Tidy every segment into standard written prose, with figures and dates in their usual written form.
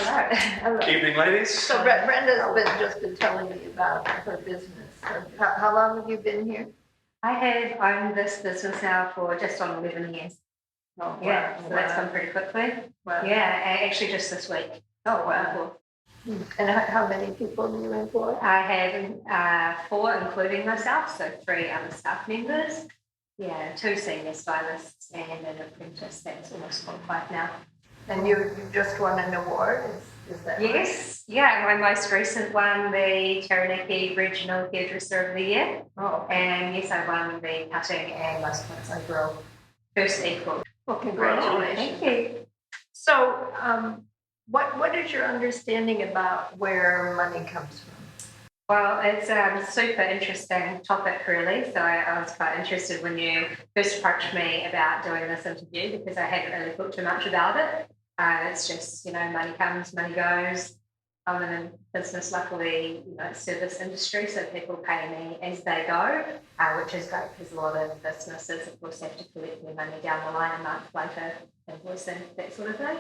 Hello. Evening, ladies. So Brenda's just been telling me about her business. How long have you been here? I have owned this business now for just on 11 years. Oh, Yeah, wow. so that's gone pretty quickly. Wow. Yeah, actually just this week. Oh, wow. And how many people do you employ? I have 4, including myself, so 3 other staff members. Yeah, 2 senior stylists and an apprentice that's almost qualified now. And you just won an award, is that right? Yes, yeah, my most recent one, the Taranaki Regional Hairdresser of the Year. Oh, And yes, I won the cutting and most points overall. First equal. well, congratulations. Thank you. So, what is your understanding about where money comes from? Well, it's a super interesting topic, really. So I was quite interested when you first approached me about doing this interview because I hadn't really thought too much about it. It's just, money comes, money goes. I'm in a business, luckily, service industry, so people pay me as they go, which is great because a lot of businesses, of course, have to collect their money down the line a month later, invoicing, that sort of thing.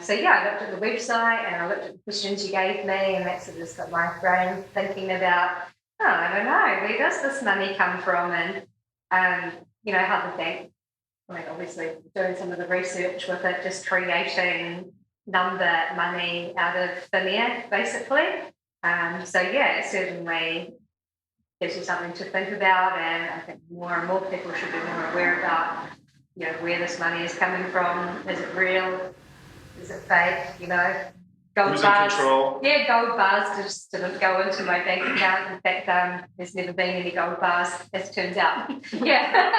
So I looked at the website and I looked at the questions you gave me, and that sort of just got my brain thinking about, I don't know, where does this money come from? And, how the bank, obviously doing some of the research with it, just creating number money out of thin air, basically. It certainly gives you something to think about, and I think more and more people should be more aware about, where this money is coming from. Is it real? Is it fake? Gold Who's bars. in control? Yeah, gold bars just didn't go into my bank account. In fact, there's never been any gold bars, as it turns out. Yeah.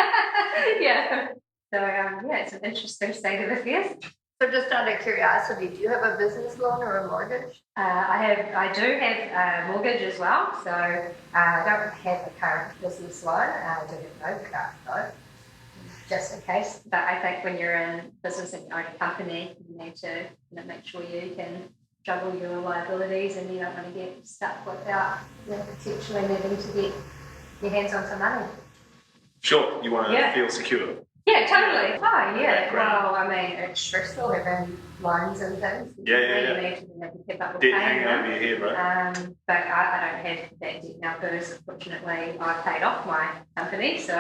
Yeah. So, it's an interesting state of affairs. So just out of curiosity, do you have a business loan or a mortgage? I do have a mortgage as well. So I don't have a current business loan. I do have no car though, just in case. But I think when you're in business and you own a company, you need to make sure you can juggle your liabilities, and you don't want to get stuck without potentially needing to get your hands on some money. Sure, you want to feel secure. Yeah, totally. Oh, yeah. Background. Well, it's stressful having loans and things. Yeah. You need to maybe keep up with Debt paying hanging them. over your head, right? But I don't have that debt now because, fortunately, I've paid off my company. So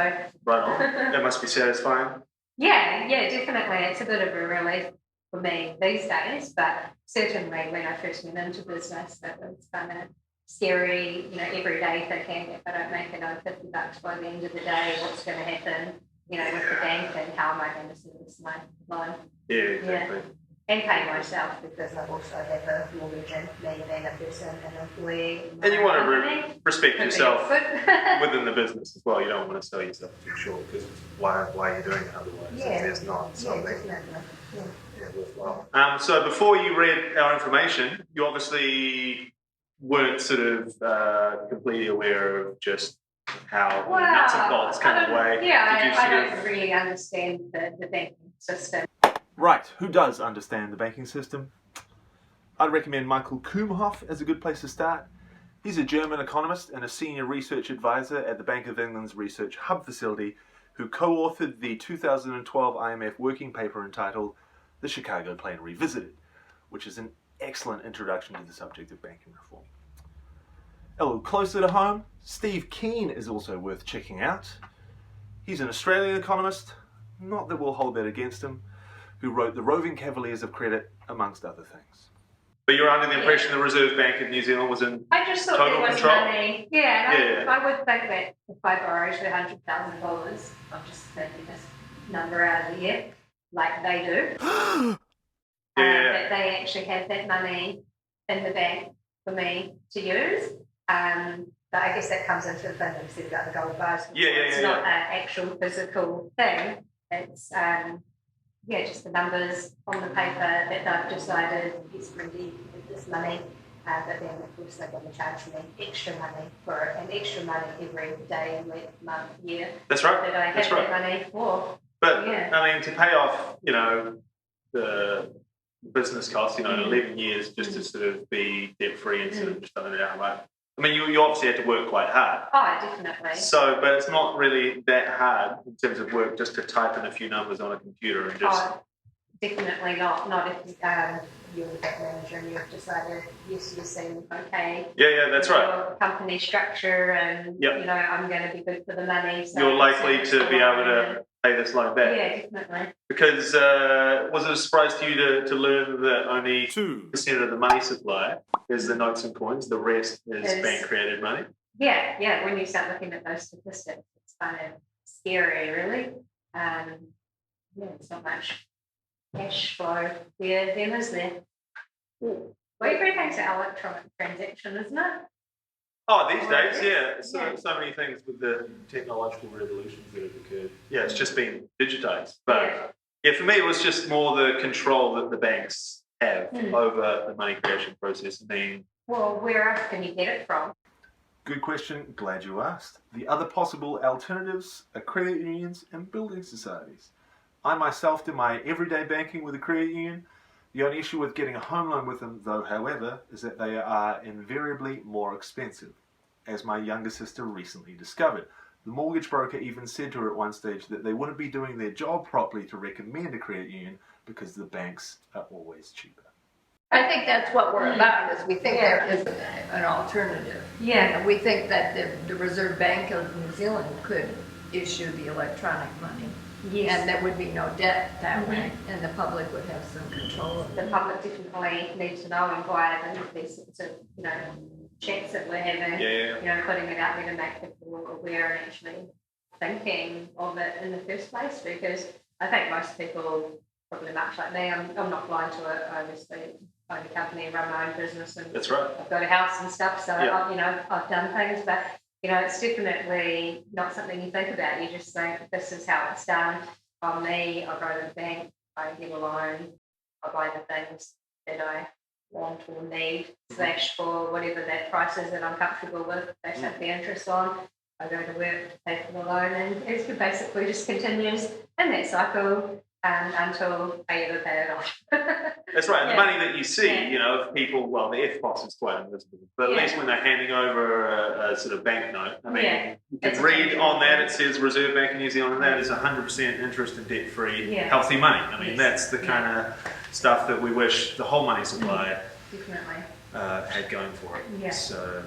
Right on. That must be satisfying. yeah, definitely. It's a bit of a relief for me these days, but certainly when I first went into business, it was kind of scary, every day thinking if I don't make another $50 by the end of the day, what's going to happen, with the bank, and how am I going to service my loan? Yeah, exactly. Yeah. And pay myself because I also have a mortgage and me being a person, an employee. And you want to respect yourself awkward. within the business as well. You don't want to sell yourself too short because why are you doing it otherwise? Yeah. If there's not something Definitely. worthwhile. So before you read our information, you obviously weren't sort of completely aware of just how nuts and bolts come away. Yeah, I don't really understand the banking system. Right, who does understand the banking system? I'd recommend Michael Kumhoff as a good place to start. He's a German economist and a senior research advisor at the Bank of England's Research Hub facility, who co-authored the 2012 IMF working paper entitled The Chicago Plan Revisited, which is an excellent introduction to the subject of banking reform. A little closer to home, Steve Keen is also worth checking out. He's an Australian economist, not that we'll hold that against him, who wrote The Roving Cavaliers of Credit, amongst other things. But you're under the impression the Reserve Bank of New Zealand was in I just thought total there was control? money. Yeah, I would think that if I borrowed $100,000, I'm just taking this number out of the air, like they do. That they actually have that money in the bank for me to use. But I guess that comes into the thing that we said about the gold bars. It's not an actual physical thing. It's just the numbers on the paper that they've decided is really this money. But then, of course, they're going to charge me extra money for it, and extra money every day, week, month, year. That's right. That I have that money for. But, I mean, to pay off, the business costs, 11 years just to sort of be debt-free and sort of just throwing it out. Like, I mean, you obviously had to work quite hard. Oh, definitely. So, but it's not really that hard in terms of work just to type in a few numbers on a computer and just definitely not if you're the bank manager and you've decided, yes, you seem okay. Yeah, that's with right. your company structure and, Yep. you know, I'm going to be good for the money. So You're likely to be able to pay this loan back. Yeah, definitely. Because was it a surprise to you to learn that only 2% of the money supply is the notes and coins, the rest is bank-created money? Yeah, when you start looking at those statistics, it's kind of scary, really. Yeah, it's not much cash flow there, then is there? Well, everything's an electronic transaction, isn't it? Oh, these days, yeah. So many things with the technological revolutions that have occurred. Yeah, it's just been digitized. But yeah, for me, it was just more the control that the banks have over the money creation process. I mean, well, where else can you get it from? Good question. Glad you asked. The other possible alternatives are credit unions and building societies. I myself do my everyday banking with a credit union. The only issue with getting a home loan with them, though, however, is that they are invariably more expensive, as my younger sister recently discovered. The mortgage broker even said to her at one stage that they wouldn't be doing their job properly to recommend a credit union because the banks are always cheaper. I think that's what we're about, is we think there is an alternative. Yeah. And we think that the Reserve Bank of New Zealand could issue the electronic money. Yes. And there would be no debt that way, and the public would have some control of it. The public definitely needs to know and why these sorts of, checks that we're having, putting it out there to make people aware and actually thinking of it in the first place, because I think most people, probably much like me, I'm not blind to it. I obviously own a company, run my own business, and that's right. I've got a house and stuff, so I've done things, but it's definitely not something you think about. You just think, this is how it's done. On me, I go to the bank, I get a loan, I buy the things that I want or need, / for whatever that price is that I'm comfortable with, they set the interest on. I go to work to pay for the loan, and it basically just continues in that cycle until I ever pay it off. That's right. The money that you see, of people, well, the FPOS is quite invisible, but at least when they're handing over a sort of banknote, I mean, you can read on that, it says Reserve Bank of New Zealand, and that is 100% interest and debt-free, healthy money. I mean, that's the kind of stuff that we wish the whole money supply had going for it. Yeah. So.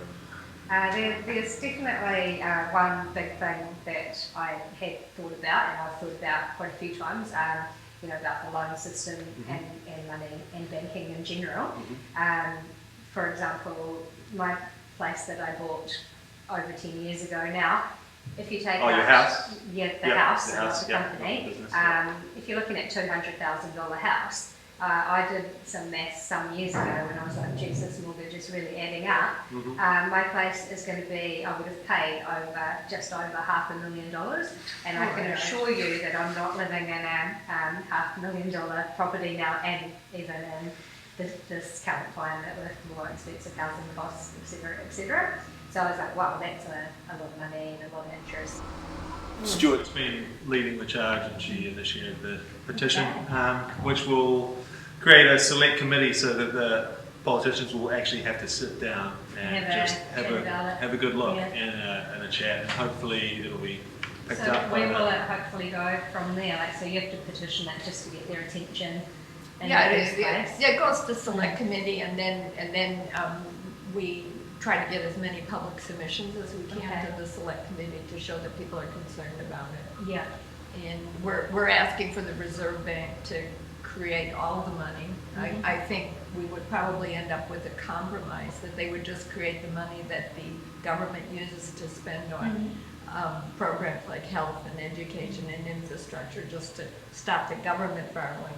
There's definitely one big thing that I had thought about, and I've thought about quite a few times, about the loan system and money and banking in general. For example, my place that I bought over 10 years ago now, if you take your house? Yeah, the house, not the company. If you're looking at $200,000 house, I did some maths some years ago when I was like, geez, this mortgage is really adding up. My place is going to be, I would have paid just over $500,000, and I can assure you that I'm not living in a $500,000 property now, and even in this current climate with more expensive housing costs, etc. So I was like, wow, that's a lot of money and a lot of interest. Stuart's been leading the charge, and she initiated the petition, which will create a select committee so that the politicians will actually have to sit down and have a good look and a chat, and hopefully it'll be picked up. So where will it hopefully go from there? So you have to petition it just to get their attention. It goes to select committee, and then we try to get as many public submissions as we can to the select committee to show that people are concerned about it. Yeah. And we're asking for the Reserve Bank to create all the money. I think we would probably end up with a compromise that they would just create the money that the government uses to spend on programs like health and education and infrastructure, just to stop the government borrowing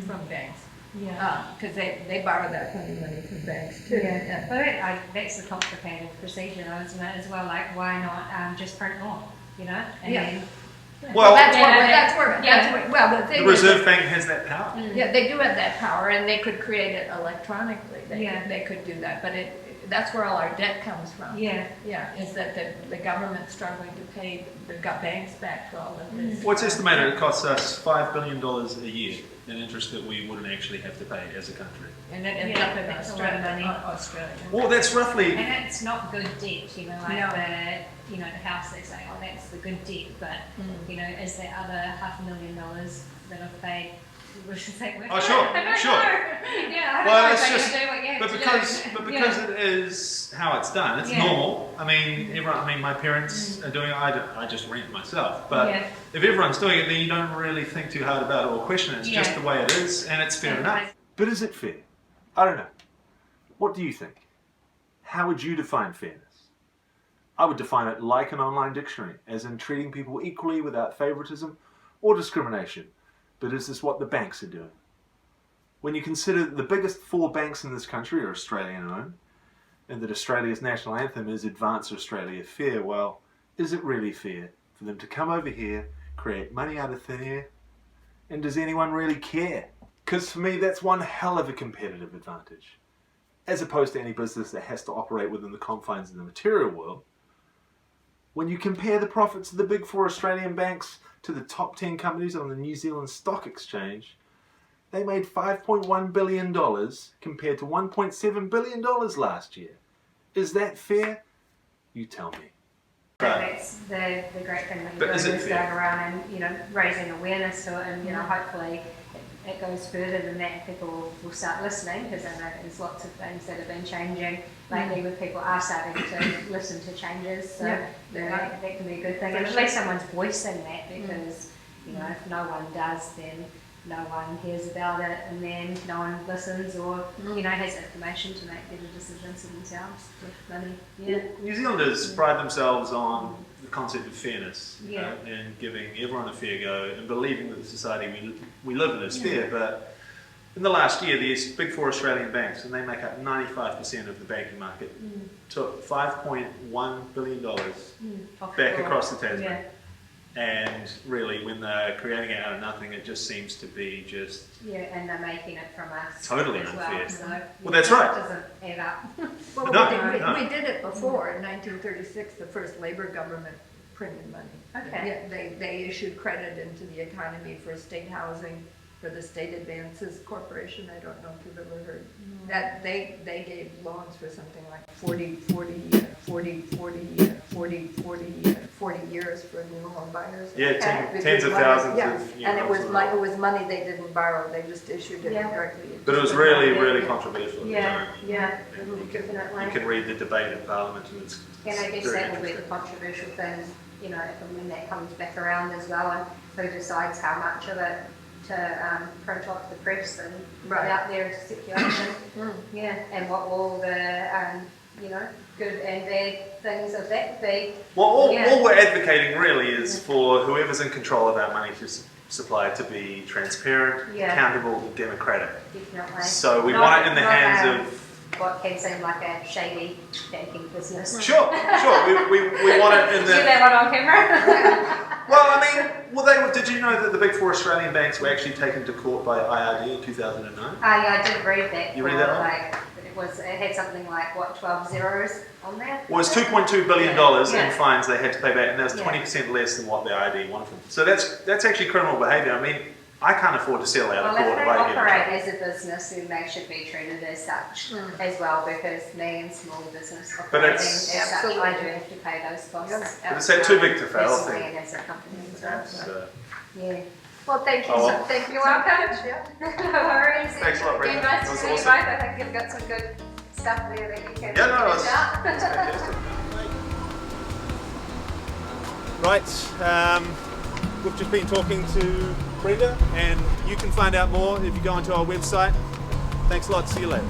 from banks. Yeah, because they borrow that kind of money from banks too. But that's a complicated procedure, isn't it? As well, like why not just print more? And well, that's where the Reserve Bank has that power. Yeah, they do have that power, and they could create it electronically. They could do that, but that's where all our debt comes from. Is that the government's struggling to pay the banks back for all of this. What's estimated it costs us $5 billion a year in interest that we wouldn't actually have to pay as a country. And it ends up in Australia. Well, that's roughly. And it's not good debt, the house. They say, that's the good debt, but is there other $500,000 that I've paid Oh, sure. Yeah, Well, it's you just, do what you have but to because do. it is how it's done, it's Yeah. normal. I mean, my parents are doing it. I just rent myself. But Yeah. if everyone's doing it, then you don't really think too hard about it or question it. It's just the way it is, and it's fair enough. But is it fair? I don't know. What do you think? How would you define fairness? I would define it like an online dictionary, as in treating people equally without favoritism or discrimination. But is this what the banks are doing? When you consider that the biggest 4 banks in this country are Australian-owned, and that Australia's national anthem is Advance Australia Fair, well, is it really fair for them to come over here, create money out of thin air? And does anyone really care? Because for me, that's one hell of a competitive advantage. As opposed to any business that has to operate within the confines of the material world. When you compare the profits of the big 4 Australian banks to the top 10 companies on the New Zealand Stock Exchange, they made $5.1 billion compared to $1.7 billion last year. Is that fair? You tell me. That's the great thing that But you're is doing it is fair? going around and, raising awareness to it, and, hopefully it goes further than that and people will start listening, because I know there's lots of things that have been changing lately where people are starting to listen to changes, so that can be a good thing. And at least someone's voicing that, because, if no one does, then no one hears about it, and then no one listens or, has information to make better decisions for themselves with money. Yeah. New Zealanders pride themselves on the concept of fairness, Yeah. and giving everyone a fair go, and believing that the society we live in is fair. But in the last year, these big 4 Australian banks, and they make up 95% of the banking market, took $5.1 billion back across the Tasman. Yeah. And really, when they're creating it out of nothing, it just seems to be just... Yeah, and they're making it from us Totally as unfair. well. So Well, that's right. It doesn't add up. Well, No. we did it before. In 1936, the first Labor government printed money. Okay. Yeah, they issued credit into the economy for state housing, for the State Advances Corporation. I don't know if you've ever heard. That they gave loans for something like 40 years for new home buyers. Yeah, Because tens of money- thousands yeah, of new and it homes was money they didn't borrow. They just issued it Yeah. directly. But it was really, really controversial at the time. Yeah, And you definitely. can read the debate in Parliament, and it's And I guess very that will be the interesting. controversial thing, if and when that comes back around as well, and who decides how much of it to print off the press and put out there into circulation. Yeah, and what will the good and bad things of that be? Well, all Yeah. we're advocating really is for whoever's in control of our money supply to be transparent, Yeah. accountable, and democratic. Definitely. So we Not- want it in the not, hands of... what can seem like a shady banking business. Sure. We want it in See the... that one on camera? Did you know that the big 4 Australian banks were actually taken to court by IRD in 2009? Yeah, I did read that. You read that one? It had something like, 12 zeros on there? Well, it's $2.2 billion Yeah. in fines they had to pay back, and that was Yeah. 20% less than what the IRD wanted from them. So that's actually criminal behaviour. I mean, I can't afford to settle out of Well, court if if they I get in operate trouble. as a business, then they should be treated as such as well, because me and small business But operating it's- as such, I do Absolutely. have to pay those costs. Yeah. But it's that too big to fail Personally thing. and as a company as well, so, So, yeah. Well, thank you. Oh, well. Thank you. You're welcome. Yeah. No worries. Thanks a lot, Brenda. Again, nice That to was see you both. awesome. I think you've got some good stuff there that you can yeah, no, reach it's out. fantastic. Right, we've just been talking to Brenda, and you can find out more if you go onto our website. Thanks a lot, see you later.